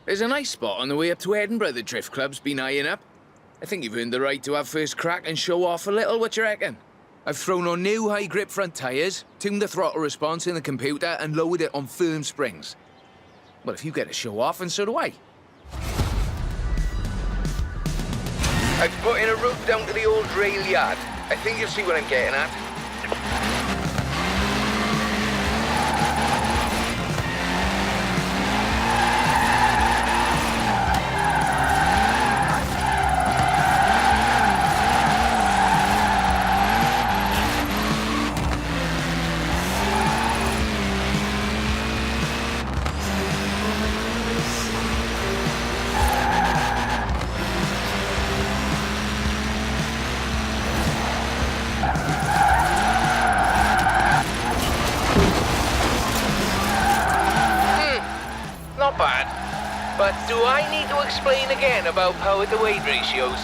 There's a nice spot on the way up to Edinburgh the Drift Club's been eyeing up. I think you've earned the right to have first crack and show off a little, what you reckon? I've thrown on new high-grip front tyres, tuned the throttle response in the computer and lowered it on firm springs. Well, if you get a show off, and so do I. I've put in a route down to the old rail yard. I think you'll see what I'm getting at. Not bad. But do I need to explain again about power to weight ratios?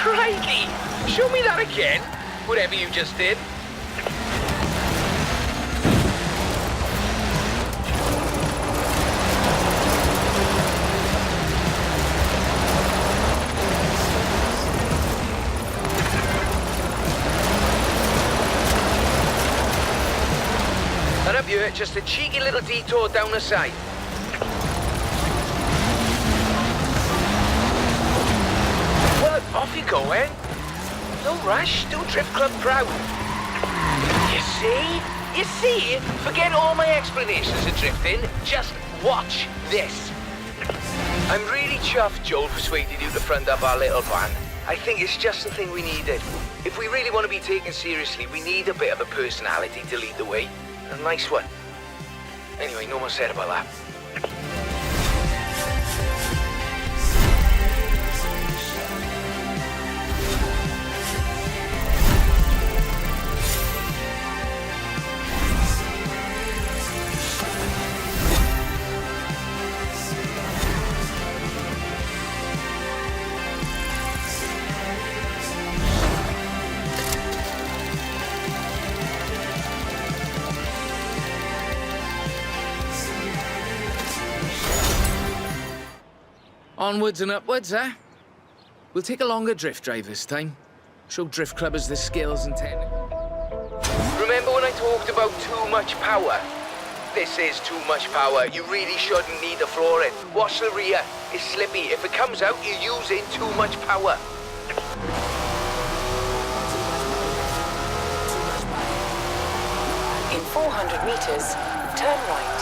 Crikey! Show me that again, whatever you just did. And up here, just a cheeky little detour down the side. Well, off you go, eh? No rush, do Drift Club proud. You see? You see? Forget all my explanations of drifting. Just watch this. I'm really chuffed Joel persuaded you to front up our little van. I think it's just the thing we needed. If we really want to be taken seriously, we need a bit of a personality to lead the way. A nice one. Anyway, no more said about that. Onwards and upwards, eh? We'll take a longer drift drive this time. Show drift clubbers the skills and technique. Remember when I talked about too much power? This is too much power. You really shouldn't need the flooring. Watch the rear. It's slippy. If it comes out, you're using too much power. In 400 meters, turn right.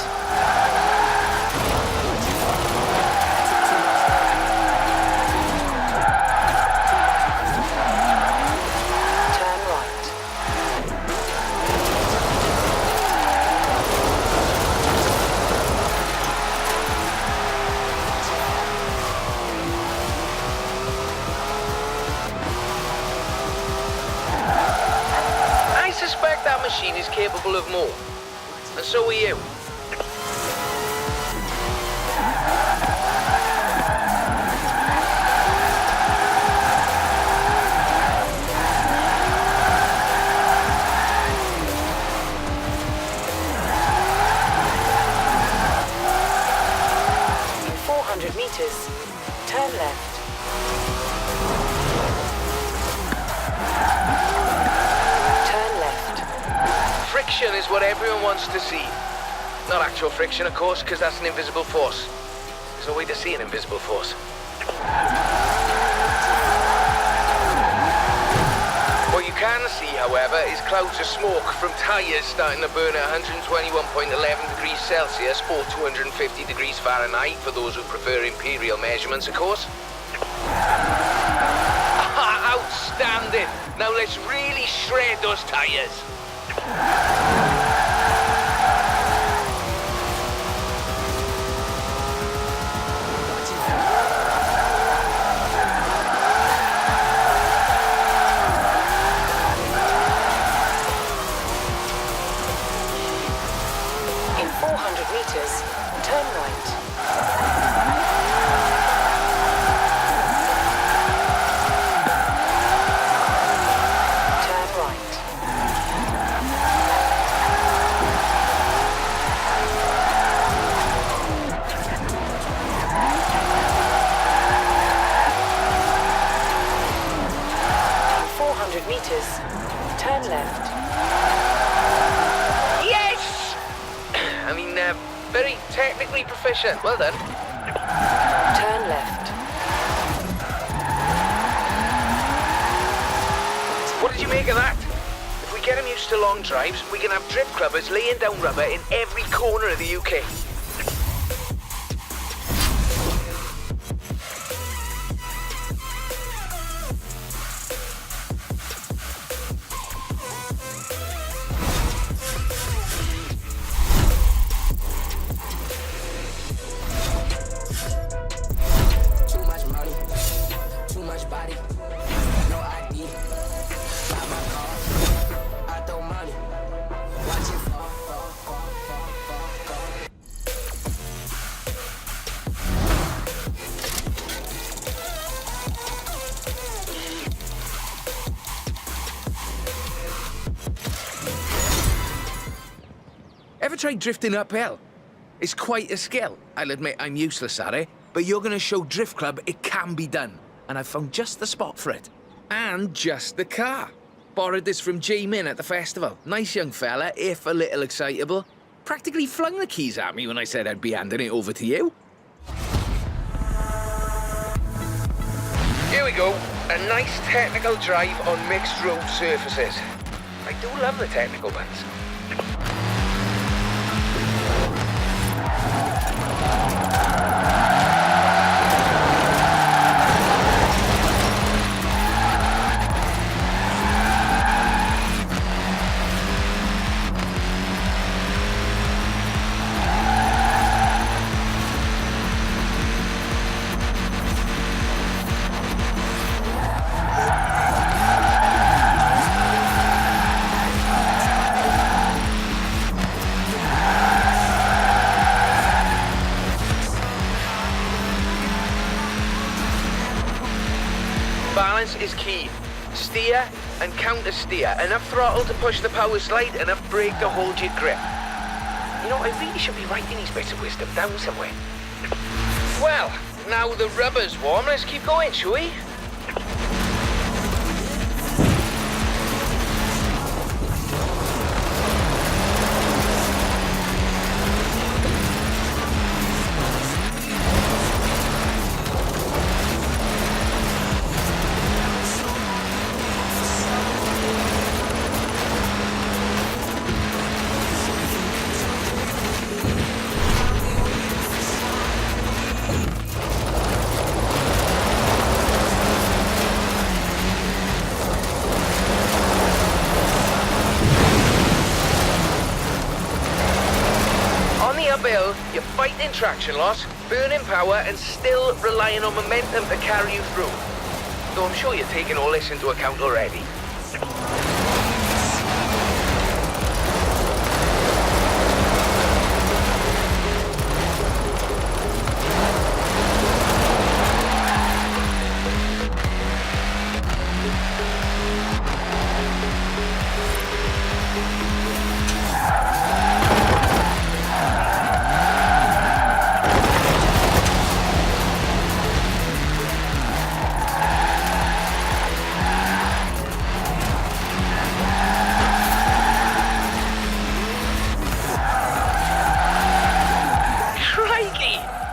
That machine is capable of more, and so are you. In 400 meters, turn left. Friction is what everyone wants to see. Not actual friction, of course, because that's an invisible force. There's no way to see an invisible force. What you can see, however, is clouds of smoke from tyres starting to burn at 121.11 degrees Celsius or 250 degrees Fahrenheit, for those who prefer imperial measurements, of course. Outstanding! Now let's really shred those tyres. In 400 meters, meters. Turn left. Yes! I mean, very technically proficient. Well done. Turn left. What did you make of that? If we get him used to long drives, we can have drift clubbers laying down rubber in every corner of the UK. Too much money, too much body, no ID. Buy my car, I throw money, watch it fall, fall, fall, fall, fall, fall. Ever tried drifting uphill? It's quite a skill. I'll admit I'm useless at it, but you're going to show Drift Club it can be done. And I've found just the spot for it. And just the car. Borrowed this from J-Min at the festival. Nice young fella, if a little excitable. Practically flung the keys at me when I said I'd be handing it over to you. Here we go. A nice technical drive on mixed road surfaces. I do love the technical ones. Balance is key. Steer and counter steer. Enough throttle to push the power slide, enough brake to hold your grip. You know, I really should be writing these bits of wisdom down somewhere. Well, now the rubber's warm, let's keep going, shall we? Uphill, you're fighting traction loss, burning power, and still relying on momentum to carry you through. Though I'm sure you're taking all this into account already.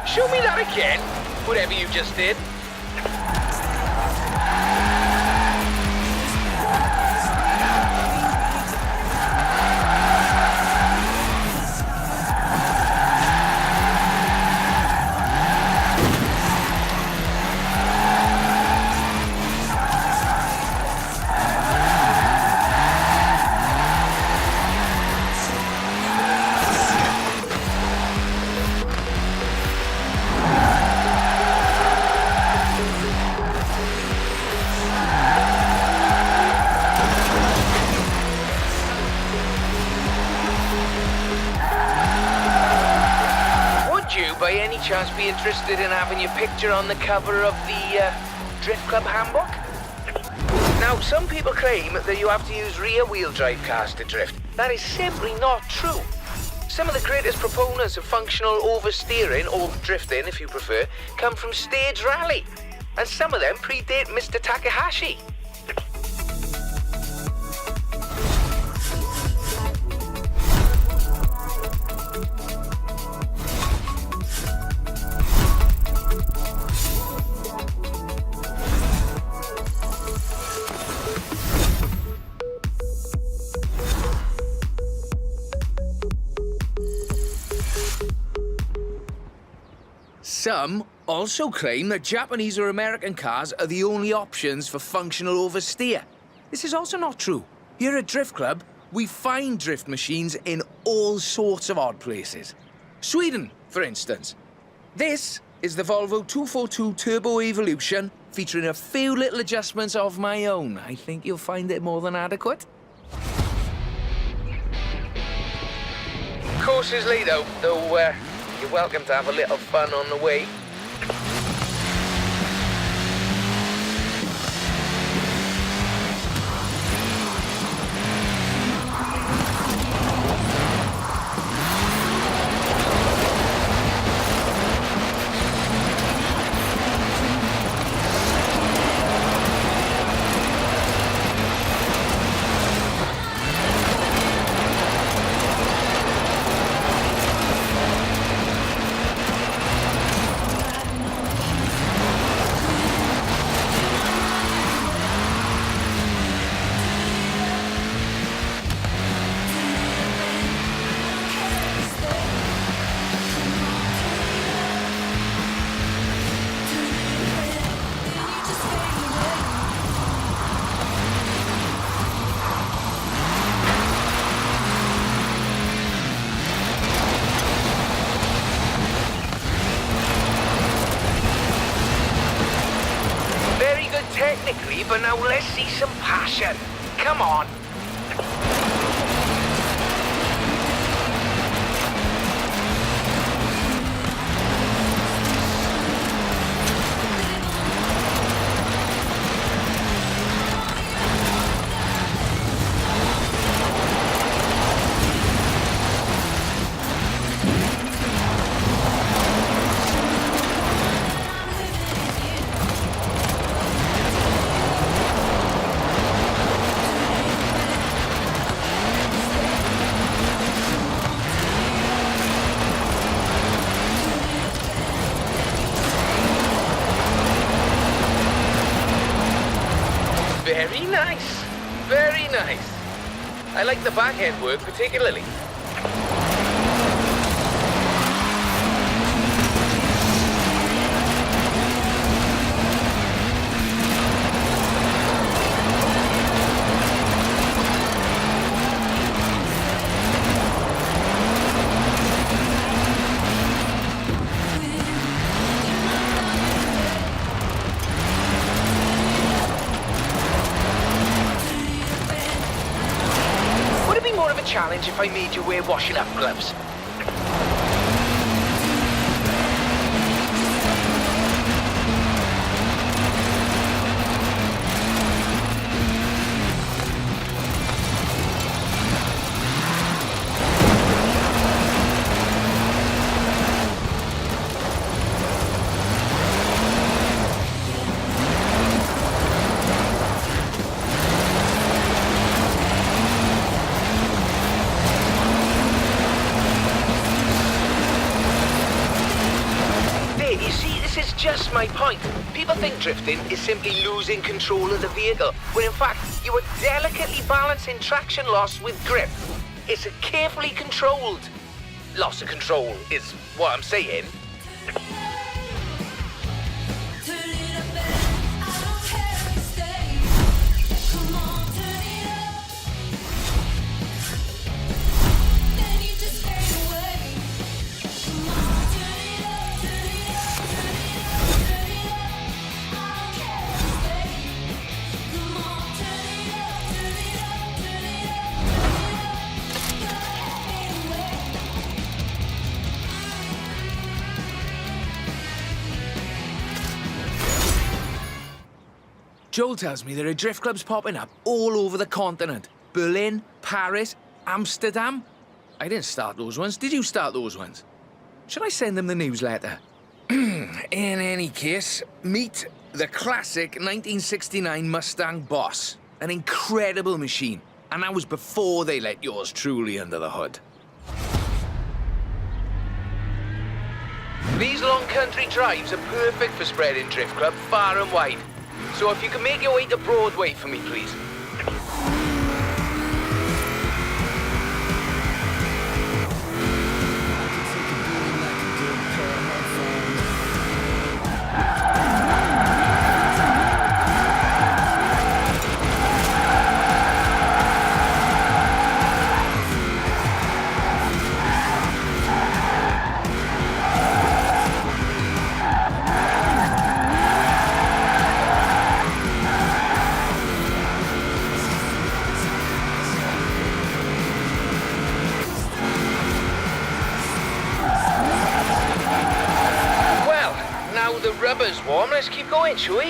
Show me that again, whatever you just did. By any chance be interested in having your picture on the cover of the Drift Club handbook? Now, some people claim that you have to use rear-wheel drive cars to drift. That is simply not true. Some of the greatest proponents of functional oversteering, or drifting if you prefer, come from stage rally. And some of them predate Mr. Takahashi. Some also claim that Japanese or American cars are the only options for functional oversteer. This is also not true. Here at Drift Club, we find drift machines in all sorts of odd places. Sweden, for instance. This is the Volvo 242 Turbo Evolution, featuring a few little adjustments of my own. I think you'll find it more than adequate. Course is late though, you're welcome to have a little fun on the way. Technically, but now let's see some passion. Come on. Very nice. Very nice. I like the backhand work particularly. Challenge if I made you wear washing up gloves. Just my point. People think drifting is simply losing control of the vehicle, when in fact you are delicately balancing traction loss with grip. It's a carefully controlled loss of control, is what I'm saying. Joel tells me there are drift clubs popping up all over the continent. Berlin, Paris, Amsterdam. I didn't start those ones. Did you start those ones? Should I send them the newsletter? In any case, meet the classic 1969 Mustang Boss. An incredible machine. And that was before they let yours truly under the hood. These long country drives are perfect for spreading Drift Club far and wide. So if you can make your way to Broadway for me, please. water's warm. Let's keep going, shall we?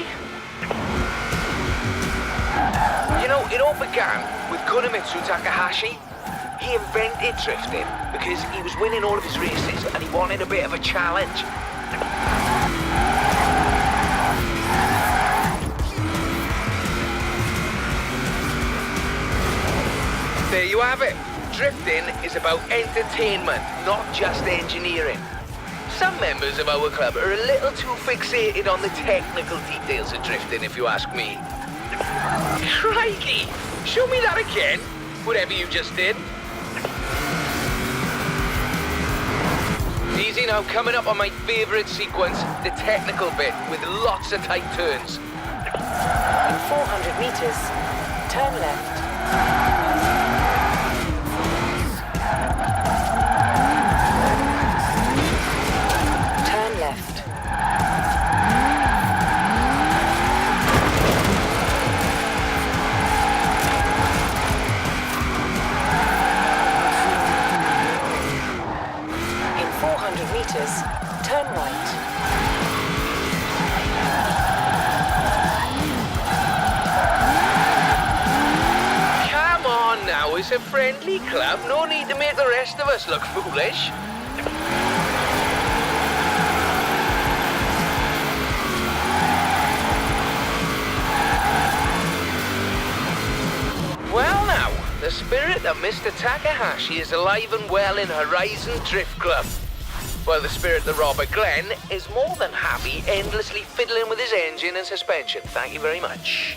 You know, it all began with Kunimitsu Takahashi. He invented drifting because he was winning all of his races and he wanted a bit of a challenge. There you have it. Drifting is about entertainment, not just engineering. Some members of our club are a little too fixated on the technical details of drifting, if you ask me. Crikey! Show me that again, whatever you just did. Easy now, coming up on my favourite sequence, the technical bit with lots of tight turns. In 400 meters, turn left. Turn left. In 400 meters, turn right. Come on now, it's a friendly club. No need to make the rest of us look foolish. Well now, the spirit of Mr. Takahashi is alive and well in Horizon Drift Club. While the spirit of Robert Glenn is more than happy endlessly fiddling with his engine and suspension. Thank you very much.